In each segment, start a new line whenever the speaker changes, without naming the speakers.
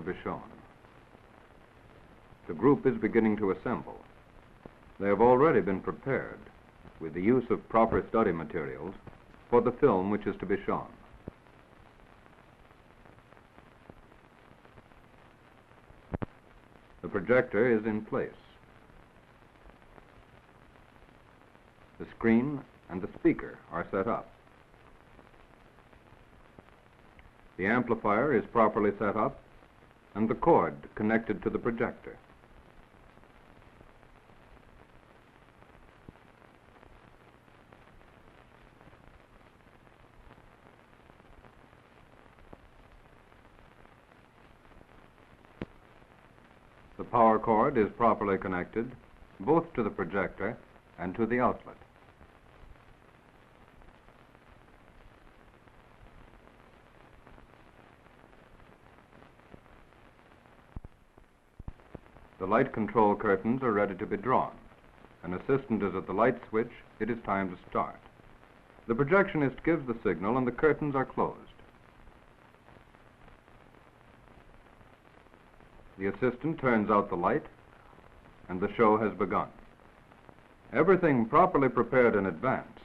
be shown. The group is beginning to assemble. They have already been prepared with the use of proper study materials for the film which is to be shown. The projector is in place. The screen and the speaker are set up. The amplifier is properly set up and the cord connected to the projector. The power cord is properly connected both to the projector and to the outlet. The light control curtains are ready to be drawn. An assistant is at the light switch. It is time to start. The projectionist gives the signal and the curtains are closed. The assistant turns out the light and the show has begun. Everything properly prepared in advance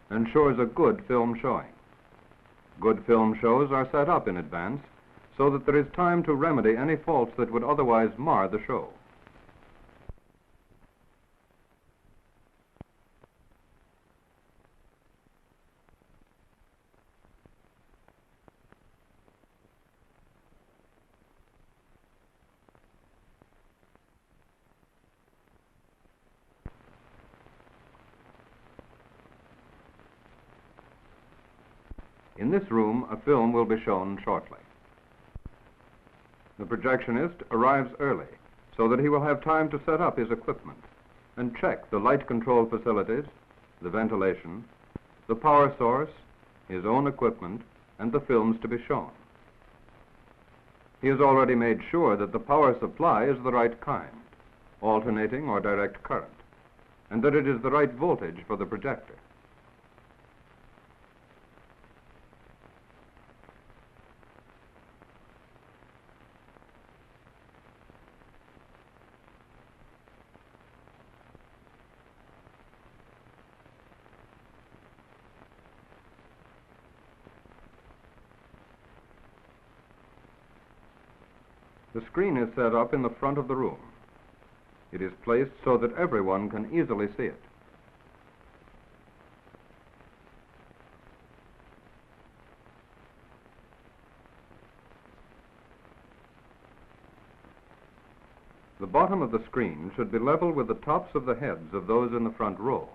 ensures a good film showing. Good film shows are set up in advance so that there is time to remedy any faults that would otherwise mar the show. In this room, a film will be shown shortly. The projectionist arrives early so that he will have time to set up his equipment and check the light control facilities, the ventilation, the power source, his own equipment, and the films to be shown. He has already made sure that the power supply is the right kind, alternating or direct current, and that it is the right voltage for the projector. The screen is set up in the front of the room. It is placed so that everyone can easily see it. The bottom of the screen should be level with the tops of the heads of those in the front row.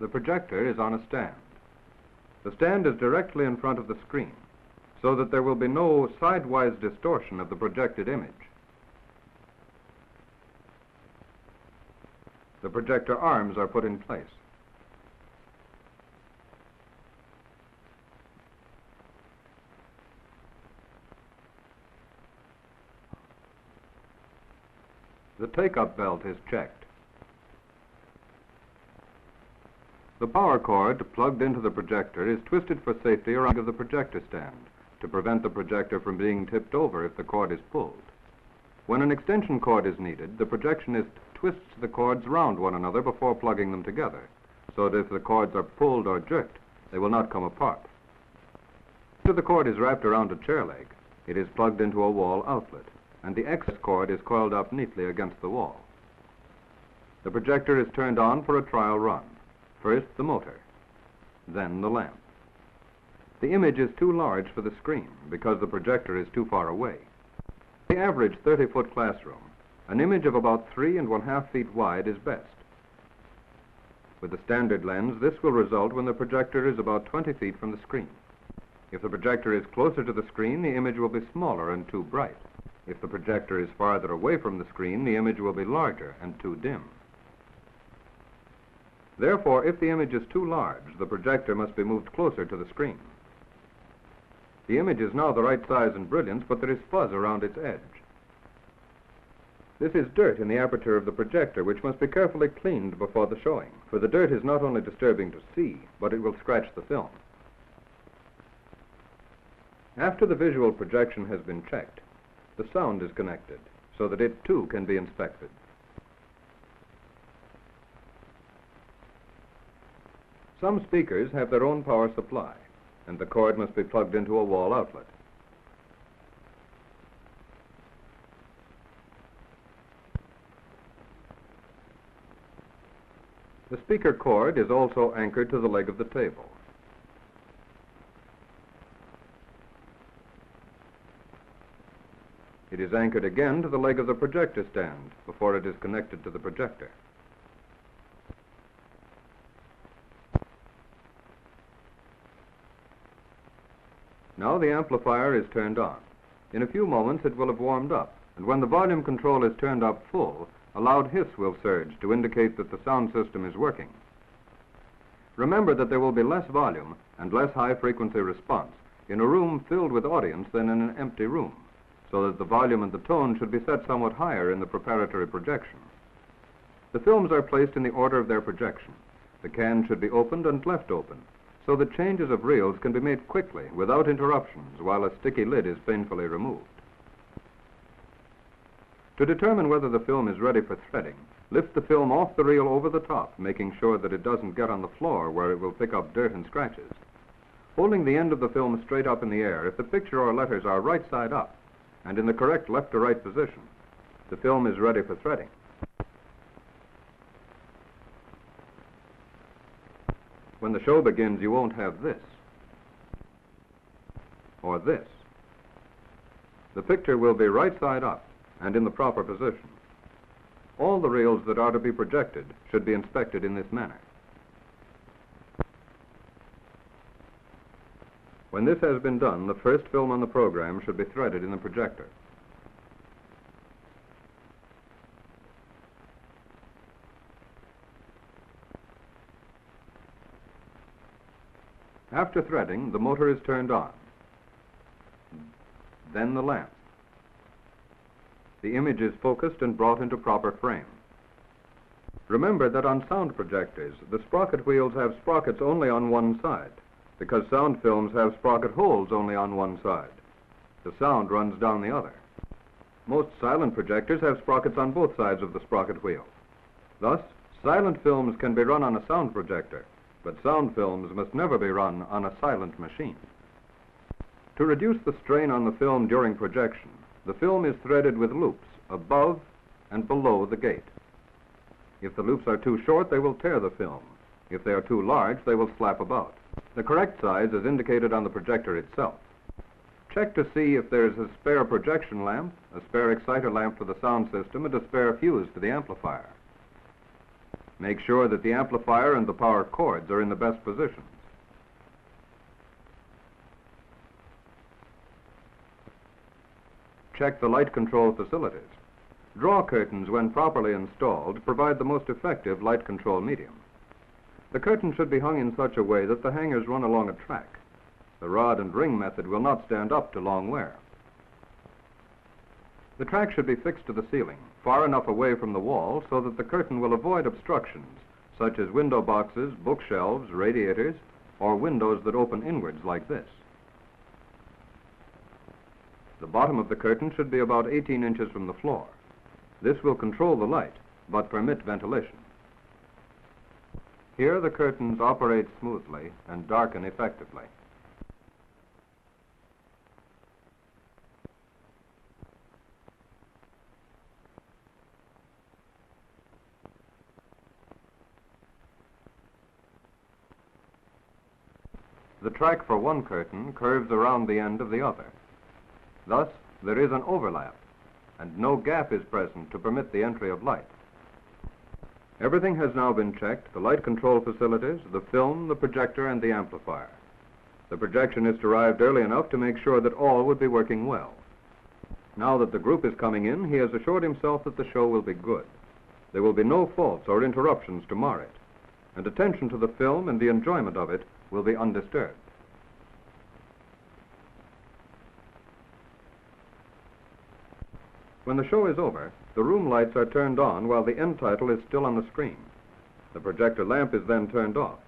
The projector is on a stand. The stand is directly in front of the screen, so that there will be no sidewise distortion of the projected image. The projector arms are put in place. The take-up belt is checked. The power cord plugged into the projector is twisted for safety around the projector stand to prevent the projector from being tipped over if the cord is pulled. When an extension cord is needed, the projectionist twists the cords round one another before plugging them together, so that if the cords are pulled or jerked, they will not come apart. After the cord is wrapped around a chair leg, it is plugged into a wall outlet, and the excess cord is coiled up neatly against the wall. The projector is turned on for a trial run. First the motor, then the lamp. The image is too large for the screen because the projector is too far away. In the average 30-foot classroom, an image of about 3½ feet wide is best. With the standard lens, this will result when the projector is about 20 feet from the screen. If the projector is closer to the screen, the image will be smaller and too bright. If the projector is farther away from the screen, the image will be larger and too dim. Therefore, if the image is too large, the projector must be moved closer to the screen. The image is now the right size and brilliance, but there is fuzz around its edge. This is dirt in the aperture of the projector, which must be carefully cleaned before the showing, for the dirt is not only disturbing to see, but it will scratch the film. After the visual projection has been checked, the sound is connected, so that it too can be inspected. Some speakers have their own power supply, and the cord must be plugged into a wall outlet. The speaker cord is also anchored to the leg of the table. It is anchored again to the leg of the projector stand before it is connected to the projector. Now the amplifier is turned on. In a few moments it will have warmed up, and when the volume control is turned up full, a loud hiss will surge to indicate that the sound system is working. Remember that there will be less volume and less high-frequency response in a room filled with audience than in an empty room, so that the volume and the tone should be set somewhat higher in the preparatory projection. The films are placed in the order of their projection. The can should be opened and left open, so that changes of reels can be made quickly without interruptions while a sticky lid is painfully removed. To determine whether the film is ready for threading, lift the film off the reel over the top, making sure that it doesn't get on the floor where it will pick up dirt and scratches. Holding the end of the film straight up in the air, if the picture or letters are right side up and in the correct left to right position, the film is ready for threading. When the show begins, you won't have this or this. The picture will be right side up and in the proper position. All the reels that are to be projected should be inspected in this manner. When this has been done, the first film on the program should be threaded in the projector. After threading, the motor is turned on. Then the lamp. The image is focused and brought into proper frame. Remember that on sound projectors, the sprocket wheels have sprockets only on one side, because sound films have sprocket holes only on one side. The sound runs down the other. Most silent projectors have sprockets on both sides of the sprocket wheel. Thus, silent films can be run on a sound projector, but sound films must never be run on a silent machine. To reduce the strain on the film during projection, the film is threaded with loops above and below the gate. If the loops are too short, they will tear the film. If they are too large, they will slap about. The correct size is indicated on the projector itself. Check to see if there is a spare projection lamp, a spare exciter lamp for the sound system, and a spare fuse for the amplifier. Make sure that the amplifier and the power cords are in the best positions. Check the light control facilities. Draw curtains, when properly installed, provide the most effective light control medium. The curtain should be hung in such a way that the hangers run along a track. The rod and ring method will not stand up to long wear. The track should be fixed to the ceiling, far enough away from the wall so that the curtain will avoid obstructions, such as window boxes, bookshelves, radiators, or windows that open inwards like this. The bottom of the curtain should be about 18 inches from the floor. This will control the light, but permit ventilation. Here the curtains operate smoothly and darken effectively. The track for one curtain curves around the end of the other. Thus, there is an overlap, and no gap is present to permit the entry of light. Everything has now been checked: the light control facilities, the film, the projector, and the amplifier. The projectionist arrived early enough to make sure that all would be working well. Now that the group is coming in, he has assured himself that the show will be good. There will be no faults or interruptions to mar it, and attention to the film and the enjoyment of it will be undisturbed. When the show is over, the room lights are turned on while the end title is still on the screen. The projector lamp is then turned off.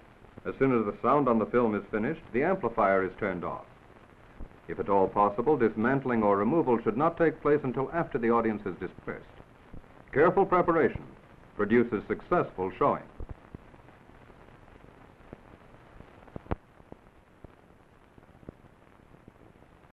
As soon as the sound on the film is finished, the amplifier is turned off. If at all possible, dismantling or removal should not take place until after the audience is dispersed. Careful preparation produces successful showing.